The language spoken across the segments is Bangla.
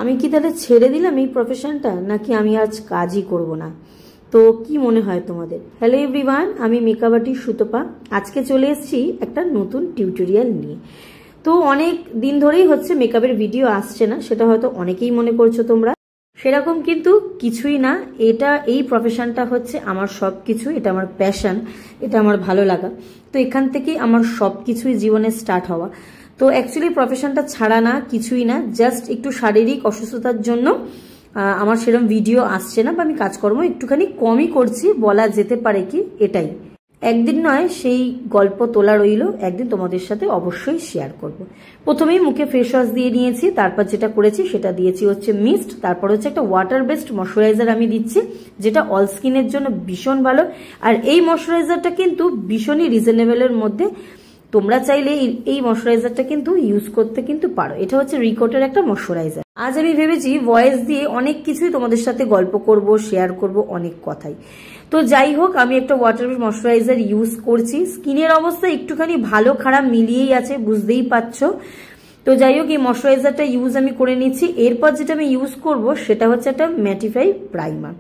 আমি কি তাহলে ছেড়ে দিলাম এই প্রফেশনটা, নাকি আমি আজ কাজই করব না? তো কি মনে হয় তোমাদের? হ্যালো এভরিওয়ান, আমি মেকআপ আর্টিস্ট সুতপা। আজকে চলে এসেছি একটা নতুন টিউটোরিয়াল নিয়ে। তো অনেক দিন ধরেই হচ্ছে মেকআপের ভিডিও আসছে না, সেটা হয়তো অনেকেই মনে করছো তোমরা। সেরকম কিন্তু কিছুই না। এই প্রফেশনটা হচ্ছে আমার সব কিছু, এটা আমার প্যাশন, এটা আমার ভালো লাগা। তো এখান থেকেই আমার সব কিছুই জীবনে স্টার্ট হওয়া। তো অ্যাকচুয়ালি প্রফেশনটা ছাড়া না, কিছুই না, জাস্ট একটু শারীরিক অসুস্থতার জন্য আমার সেরকম ভিডিও আসছে না, বা আমি কাজকর্ম একটুখানি কমই করছি, বলা যেতে পারে কি এটাই। একদিন নয়, সেই গল্প তোলা রইল, একদিন তোমাদের সাথে অবশ্যই শেয়ার করব। প্রথমেই মুখে ফেস ওয়াশ দিয়ে নিয়েছি, তারপর যেটা করেছি সেটা দিয়েছি হচ্ছে মিস্ট, তারপর হচ্ছে একটা ওয়াটার বেসড ময়শ্চারাইজার আমি দিচ্ছি, যেটা অল স্কিনের জন্য ভীষণ ভালো। আর এই ময়শ্চারাইজারটা কিন্তু ভীষণই রিজনেবলের মধ্যে, তোমরা চাইলে এই ময়শ্চারাইজারটা কিন্তু ইউজ করতে কিন্তু পারো। এটা হচ্ছে রিকোটের একটা ময়শ্চারাইজার। আজ আমি ভেবেছি ভয়েস দিয়ে অনেক কিছুই তোমাদের সাথে গল্প করব, শেয়ার করব, অনেক কথাই। তো যাই হোক, আমি একটা ওয়াটার বেসড ময়শ্চারাইজার ইউজ করছি। স্কিনের অবস্থা একটুখানি ভালো খারাপ মিলিয়েই আছে, বুঝতেই পারছো। তো যাই হোক, এই ময়শ্চারাইজারটা ইউজ আমি করে নিচ্ছি। এরপর যেটা আমি ইউজ করব সেটা হচ্ছে একটা ম্যাটিফাই প্রাইমার।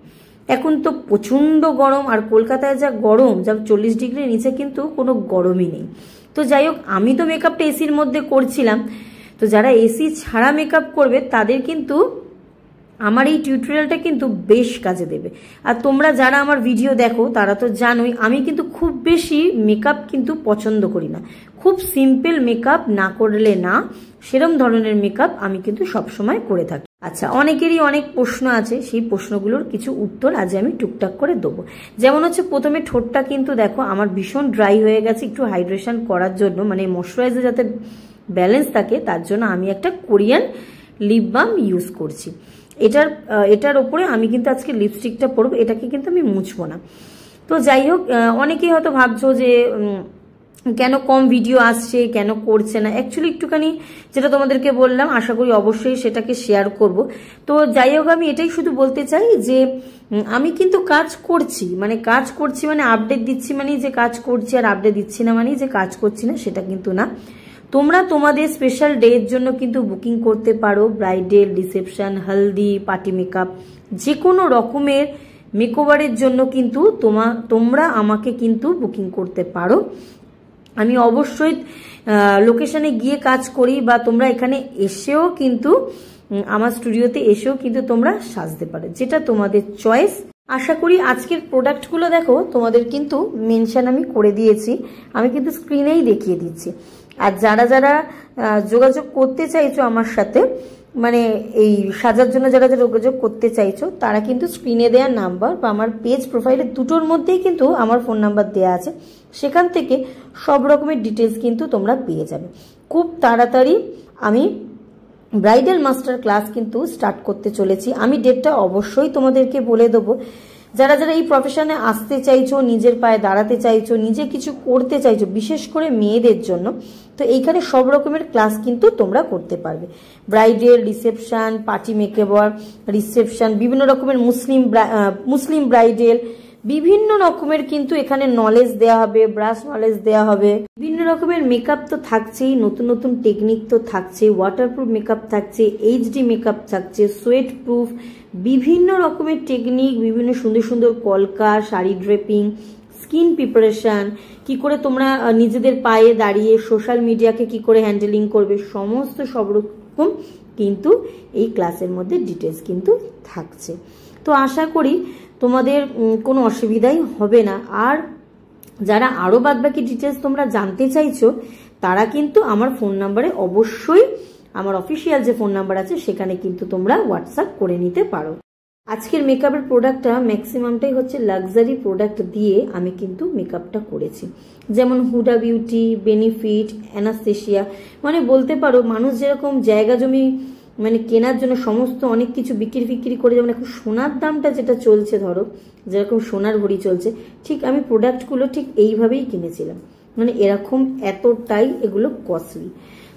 এখন তো প্রচন্ড গরম, আর কলকাতায় যা গরম, যা 40 ডিগ্রির নিচে কিন্তু কোনো গরমই নেই। তো যাই হোক, আমি তো মেকআপটা এসির মধ্যে করছিলাম, তো যারা এসি ছাড়া মেকআপ করবে তাদের কিন্তু আমার এই টিউটোরিয়ালটা কিন্তু বেশ কাজে দেবে। আর তোমরা যারা আমার ভিডিও দেখো তারা তো জানোই, আমি কিন্তু খুব বেশি মেকআপ কিন্তু পছন্দ করি না। খুব সিম্পল মেকআপ না করলে না, সেরম ধরনের মেকআপ আমি কিন্তু সবসময় করে থাকি। আচ্ছা, অনেকেরই অনেক প্রশ্ন আছে, সেই প্রশ্নগুলোর কিছু উত্তর আজ আমি টুকটাক করে দেবো। যেমন হচ্ছে, প্রথমে ঠোঁটটা কিন্তু দেখো আমার ভীষণ ড্রাই হয়ে গেছে। একটু হাইড্রেশন করার জন্য, মানে ময়শ্চারাইজার যাতে ব্যালেন্স থাকে তার জন্য আমি একটা কোরিয়ান লিপ বাম ইউজ করছি। এটার ওপরে আমি কিন্তু আজকে লিপস্টিকটা পরবো, এটাকে কিন্তু আমি মুছবো না। তো যাই হোক, অনেকেই হয়তো ভাবছো যে কেন কম ভিডিও আসছে, কেন করছে না। অ্যাকচুয়ালি একটুখানি যেটা তোমাদেরকে বললাম, আশা করি অবশ্যই সেটাকে শেয়ার করব। তো যাই হোক, আমি এটাই শুধু বলতে চাই যে আমি কিন্তু কাজ করছি, মানে আপডেট দিচ্ছি, মানে যে কাজ করছি, আর আপডেট দিচ্ছি না মানে যে কাজ করছি না, সেটা কিন্তু না। তোমরা তোমাদের স্পেশাল ডে এর জন্য কিন্তু বুকিং করতে পারো। ব্রাইডাল, রিসেপশন, হলদি, পার্টি মেকআপ, যে কোনো রকমের মেকওভারের জন্য কিন্তু তোমরা আমাকে কিন্তু বুকিং করতে পারো। আমি অবশ্যই লোকেশনে গিয়ে কাজ করি, বা তোমরা এখানে এসেও কিন্তু আমার স্টুডিওতে এসেও কিন্তু তোমরা সাজতে পারো, যেটা তোমাদের চয়েস। আশা করি আজকের প্রোডাক্টগুলো দেখো তোমাদের কিন্তু মেনশন আমি করে দিয়েছি, আমি কিন্তু স্ক্রিনেই দেখিয়ে দিচ্ছি। আর যারা যারা যোগাযোগ করতে চাইছো আমার সাথে, মানে এই সাজার জন্য যারা যারা যোগাযোগ করতে চাইছো, তারা কিন্তু স্ক্রিনে দেওয়া নাম্বার বা আমার পেজ প্রোফাইলের দুটোর মধ্যেই কিন্তু আমার ফোন নাম্বার দেওয়া আছে, সেখান থেকে সব রকমের ডিটেলস কিন্তু তোমরা পেয়ে যাবে। খুব তাড়াতাড়ি আমি ব্রাইডাল মাস্টার ক্লাস কিন্তু স্টার্ট করতে চলেছি। আমি ডেটটা অবশ্যই তোমাদেরকে বলে দেবো। যারা যারা এই প্রফেশনে আসতে চাইছো, নিজের পায়ে দাঁড়াতে চাইছো, নিজে কিছু করতে চাইছো, বিশেষ করে মেয়েদের জন্য, তো এইখানে সব রকমের ক্লাস কিন্তু তোমরা করতে পারবে। Bridal, reception, party makeover, reception, বিভিন্ন রকমের মুসলিম ব্রাইডাল, বিভিন্ন রকমের কিন্তু এখানে নলেজ দেওয়া হবে, ব্রাশ নলেজ দেওয়া হবে। বিভিন্ন রকমের মেকআপ তো থাকছেই, নতুন নতুন টেকনিক তো থাকছে, ওয়াটারপ্রুফ মেকআপ থাকছে, এইচডি মেকআপ থাকছে, সোয়েট প্রুফ, বিভিন্ন রকমের টেকনিক, বিভিন্ন সুন্দর সুন্দর কলকা, শাড়ি ড্রেপিং, স্কিন প্রিপারেশন, কি করে তোমরা নিজেদের পায়ে দাঁড়িয়ে সোশ্যাল মিডিয়াকে কি করে হ্যান্ডেলিং করবে, সমস্ত সব রকম কিন্তু এই ক্লাসের মধ্যে ডিটেলস কিন্তু থাকছে। তো আশা করি তোমাদের কোনো অসুবিধাই হবে না। আর যারা আরও বাদবাকি ডিটেলস তোমরা জানতে চাইছো, তারা কিন্তু আমার ফোন নাম্বারে অবশ্যই, আমার অফিসিয়াল যে ফোন নাম্বার আছে সেখানে কিন্তু তোমরা হোয়াটসঅ্যাপ করে নিতে পারো। আজকের মেকআপের প্রোডাক্টটা ম্যাক্সিমামটাই হচ্ছে লাক্সারি প্রোডাক্ট দিয়ে আমি কিন্তু মেকআপটা করেছি। যেমন হুডা বিউটি, বেনিফিট, অ্যানাস্থেসিয়া, মানে বলতে পারো মানুষ যেরকম জায়গা জমি মানে কেনার জন্য সমস্ত অনেক কিছু বিক্রি করে, যেমন এখন সোনার দামটা যেটা চলছে, ধরো যেরকম সোনার ভরি চলছে, ঠিক আমি প্রোডাক্টগুলো ঠিক এইভাবেই কিনেছিলাম, মানে এরকম এতটাই এগুলো কস্টলি।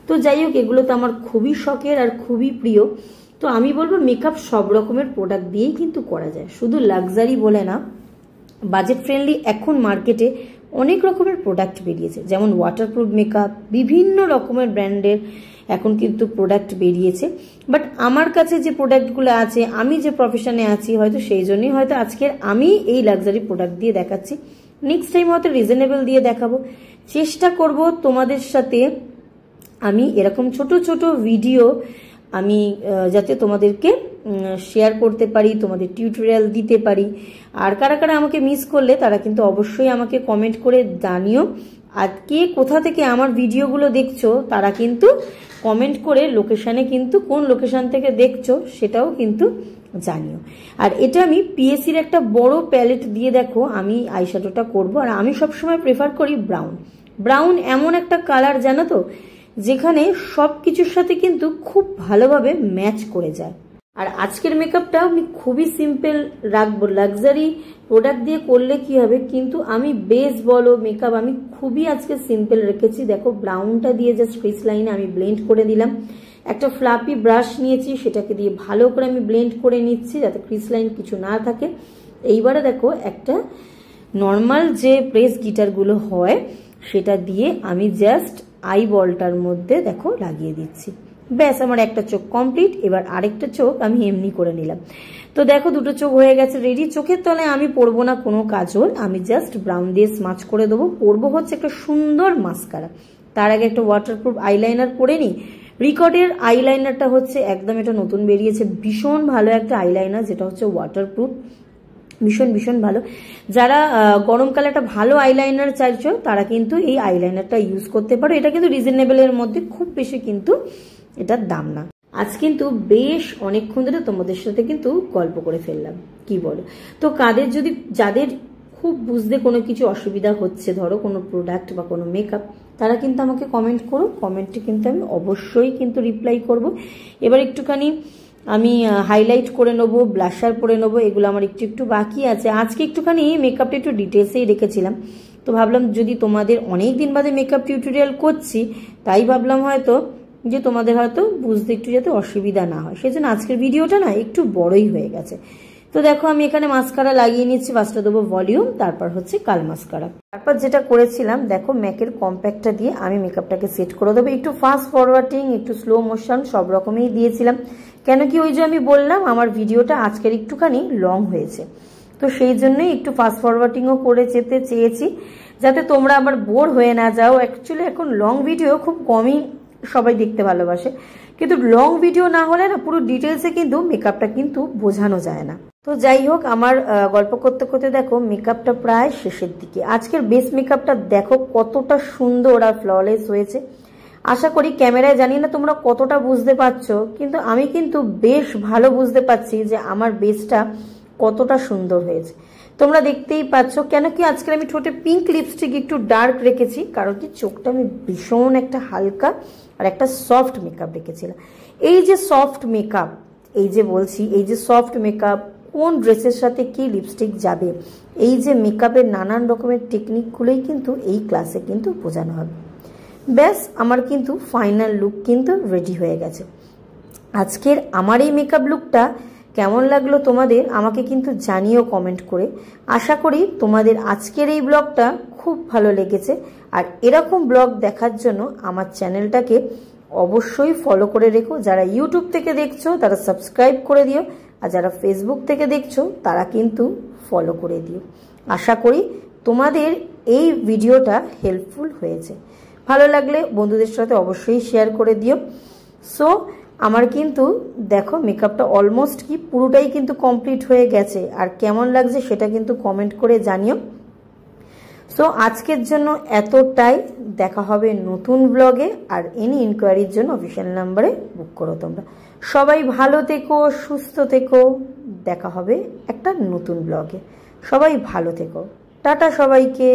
তো যাই হোক, এগুলো তো আমার খুবই শখের আর খুবই প্রিয়। তো আমি বলবো মেকআপ সব রকমের প্রোডাক্ট দিয়েই কিন্তু করা যায়, শুধু লাক্সারি বলে না, বাজেট ফ্রেন্ডলি এখন মার্কেটে অনেক রকমের প্রোডাক্ট বেরিয়েছে, যেমন ওয়াটারপ্রুফ মেকআপ, বিভিন্ন রকমের ব্র্যান্ডের এখন কিন্তু প্রোডাক্ট বেরিয়েছে, বাট আমার কাছে যে প্রোডাক্টগুলো আছে, আমি যে প্রফেশনে আছি, হয়তো সেই জন্যই হয়তো আজকের আমি এই লাক্সারি প্রোডাক্ট দিয়ে দেখাচ্ছি। নেক্সট টাইম হয়তো রিজনেবল দিয়ে দেখাবো। চেষ্টা করব তোমাদের সাথে আমি এরকম ছোট ছোট ভিডিও আমি যাতে তোমাদেরকে শেয়ার করতে পারি, তোমাদের টিউটোরিয়াল দিতে পারি। আর কারা কারা আমাকে মিস করলে তারা কিন্তু অবশ্যই আমাকে কমেন্ট করে জানিও। আর কে কোথা থেকে আমার ভিডিওগুলো দেখছো তারা কিন্তু কমেন্ট করে লোকেশানে কিন্তু কোন লোকেশান থেকে দেখছো সেটাও কিন্তু জানিও। আর এটা আমি পিএসসির একটা বড় প্যালেট দিয়ে দেখো আমি আইশ্যাডোটা করব। আর আমি সবসময় প্রেফার করি ব্রাউন। ব্রাউন এমন একটা কালার জানো তো, যেখানে সব কিছুর সাথে কিন্তু খুব ভালোভাবে ম্যাচ করে যায়। আর আজকের মেকআপটা আমি খুবই সিম্পল রাখবো। লাক্সারি প্রোডাক্ট দিয়ে করলে কি হবে, কিন্তু আমি বেস বলো মেকআপ আমি খুবই আজকে সিম্পল রেখেছি। দেখো ব্রাউনটা দিয়ে জাস্ট ক্রিস লাইনে আমি ব্লেন্ড করে দিলাম। একটা ফ্লাপি ব্রাশ নিয়েছি, সেটাকে দিয়ে ভালো করে আমি ব্লেন্ড করে নিচ্ছি যাতে ক্রিস লাইন কিছু না থাকে। এইবারে দেখো একটা নর্মাল যে প্রেস গিটারগুলো হয় সেটা দিয়ে আমি জাস্ট আই বলটার মধ্যে দেখো লাগিয়ে দিচ্ছি। ব্যাস আমার একটা চোখ কমপ্লিট। এবার আরেকটা চোখ আমি এমনি করে নিলাম। তো দেখো দুটো চোখ হয়ে গেছে রেডি। চোখের তলায় আমি পরবো না কোনো কাজল, আমি জাস্ট ব্রাউন দিয়ে স্মাচ করে দেবো। পরবো হচ্ছে একটা সুন্দর মাস্কারা। তার আগে একটা ওয়াটারপ্রুফ আইলাইনার পরে নিই। রিকর্ডের আইলাইনারটা হচ্ছে একদম এটা নতুন বেরিয়েছে, ভীষণ ভালো একটা আইলাইনার, যেটা হচ্ছে ওয়াটারপ্রুফ, ভীষণ ভীষণ ভালো। যারা গরমকালে একটা ভালো আইলাইনার চাইছো তারা কিন্তু এই আইলাইনারটা ইউজ করতে পারো। এটা কিন্তু রিজনেবলের মধ্যে, খুব বেশি কিন্তু এটার দাম না। আজ কিন্তু বেশ অনেকক্ষণ ধরে তোমাদের সাথে কিন্তু গল্প করে ফেললাম, কি বলো? তো যাদের খুব বুঝতে কোনো কিছু অসুবিধা হচ্ছে, ধরো কোনো প্রোডাক্ট বা কোনো মেকআপ, তারা কিন্তু আমাকে কমেন্ট করো। কমেন্টে কিন্তু আমি অবশ্যই কিন্তু রিপ্লাই করব। এবার একটুখানি আমি হাইলাইট করে নেবো, ব্লাশার পরে নেবো, এগুলো আমার একটু একটু বাকি আছে। আজকে একটুখানি মেকআপটা একটু ডিটেলসেই রেখেছিলাম। তো ভাবলাম যদি তোমাদের অনেক দিন বাদে মেকআপ টিউটোরিয়াল করছি, তাই ভাবলাম হয়তো যে তোমাদের হয়তো বুঝতে একটু যাতে অসুবিধা না হয়, সেজন্য আজকের ভিডিওটা না একটু বড়ই হয়ে গেছে। তো দেখো আমি এখানে মাস্কারা লাগিয়ে নিচ্ছি। ফার্স্টে দেবো ভলিউম, তারপর হচ্ছে কাল মাস্কারা। তারপর যেটা করেছিলাম দেখো ম্যাকের কম্প্যাক্টটা দিয়ে আমি মেকআপটাকে সেট করে দেবো। একটু ফাস্ট ফরওয়ার্ডিং, একটু স্লো মোশন সব রকমই দিয়েছিলাম। কেন কি ওই যে আমি বললাম আমার ভিডিওটা আজকের একটুখানি লং হয়েছে, তো সেই জন্যই একটু ফাস্ট ফরওয়ার্ডিংও করে যেতে চেয়েছি যাতে তোমরা আবার বোর হয়ে না যাও। অ্যাকচুয়ালি এখন লং ভিডিও খুব কমই সবাই দেখতে ভালোবাসে, কিন্তু লং ভিডিও না হলে না পুরো ডিটেলসে কিন্তু মেকআপটা কিন্তু বোঝানো যায় না। তো যাই হোক, আমার গল্প করতে করতে দেখো মেকআপটা প্রায় শেষের দিকে। আজকের বেস মেকআপটা দেখো কতটা সুন্দর আর ফ্ললেস হয়েছে। আশা করি ক্যামেরায় জানি না তোমরা কতটা বুঝতে পারছো, কিন্তু আমি কিন্তু বেশ ভালো বুঝতে পারছি যে আমার বেসটা কতটা সুন্দর হয়েছে। তোমরা দেখতেই পাচ্ছ। কেন কি আজকে আমি ঠোঁটে পিঙ্ক লিপস্টিক একটু ডার্ক রেখেছি, কারণ কি চোখটা আমি ভীষণ একটা হালকা আর একটা সফট মেকআপ রেখেছিলাম। এই যে সফট মেকআপ, এই যে বলছি এই যে সফট মেকআপ কোন ড্রেসের সাথে কি লিপস্টিক যাবে, এই যে মেকআপের নানান রকমের টেকনিকগুলোই কিন্তু এই ক্লাসে কিন্তু বোঝানো হবে। ব্যাস আমার কিন্তু ফাইনাল লুক কিন্তু রেডি হয়ে গেছে। আজকের আমার এই মেকআপ লুকটা কেমন লাগলো তোমাদের আমাকে কিন্তু জানিও কমেন্ট করে। আশা করি তোমাদের আজকের এই ব্লগটা খুব ভালো লেগেছে। আর এরকম ব্লগ দেখার জন্য আমার চ্যানেলটাকে অবশ্যই ফলো করে রেখো। যারা ইউটিউব থেকে দেখছো তারা সাবস্ক্রাইব করে দিও, আর যারা ফেসবুক থেকে দেখছো তারা কিন্তু ফলো করে দিও। আশা করি তোমাদের এই ভিডিওটা হেল্পফুল হয়েছে। ভালো লাগলে বন্ধুদের সাথে অবশ্যই শেয়ার করে দিও। সো আমার কিন্তু দেখো মেকআপটা অলমোস্ট কি পুরোটাই কিন্তু কমপ্লিট হয়ে গেছে, আর কেমন লাগছে সেটা কিন্তু কমেন্ট করে জানিও। সো আজকের জন্য এতটাই। দেখা হবে নতুন ব্লগে। আর এনি ইনকোয়ারির জন্য অফিসিয়াল নাম্বারে বুক করো তোমরা। সবাই ভালো থেকো, সুস্থ থেকো। দেখা হবে একটা নতুন ব্লগে। সবাই ভালো থেকো। টাটা সবাইকে।